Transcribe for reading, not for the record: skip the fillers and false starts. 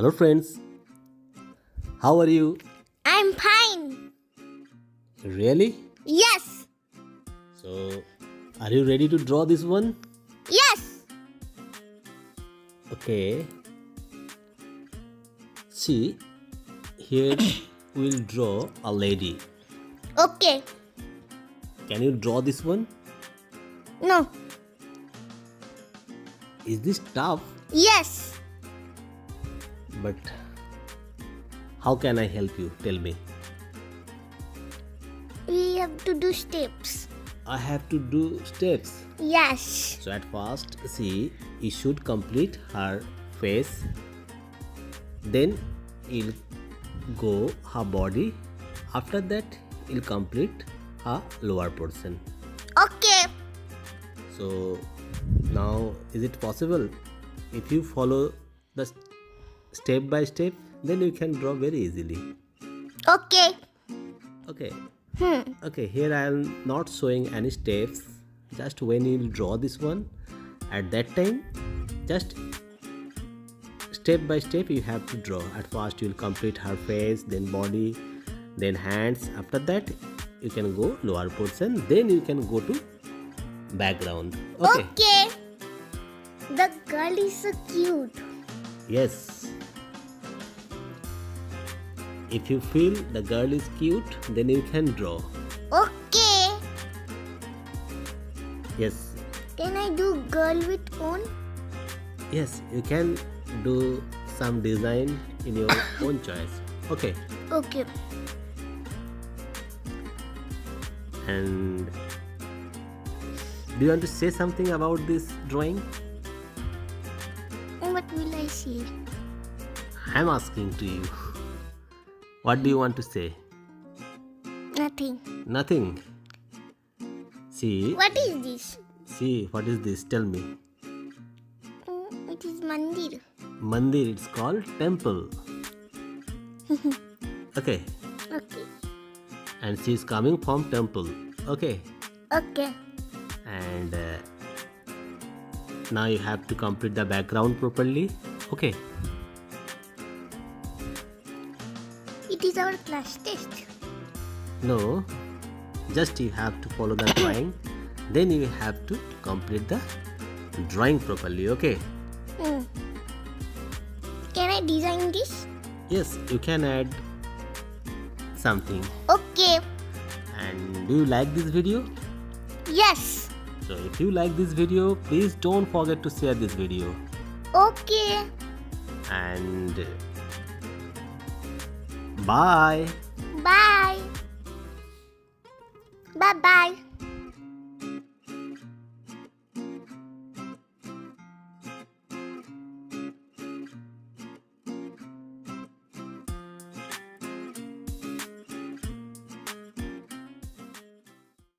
Hello friends, how are you? I'm fine. Really? Yes. So, are you ready to draw this one? Yes. Okay. See, here we'll draw a lady. Okay. Can you draw this one? No. Is this tough? Yes. But how can I help you? Tell me. We have to do steps. I have to do steps. Yes. So at first, see, you should complete her face. Then you'll go her body. After that, you'll complete her lower portion. Okay. So now, is it possible? If you follow the step by step, then you can draw very easily. Okay. Okay. Okay, here I am not showing any steps. Just when you draw this one, at that time, just step by step you have to draw. At first you will complete her face, then body, then hands. After that you can go lower portion, then you can go to background. Okay. Okay. The girl is so cute. Yes. If you feel the girl is cute, then you can draw. Okay. Yes. Can I do girl with cone? Yes, you can do some design in your own choice. Okay. Okay. And do you want to say something about this drawing? What will I say? I'm asking to you. What do you want to say? Nothing. Nothing. See, What is this? what is this? Tell me. It is mandir. Mandir, it's called temple. Okay. Okay. And she is coming from temple. Okay. Okay. And now you have to complete the background properly. Okay. It is our class test. No, just you have to follow the drawing. Then you have to complete the drawing properly. Okay. Can I design this? Yes, you can add something. Okay. And do you like this video? Yes. So if you like this video, please don't forget to share this video. Okay. And bye. Bye. Bye bye.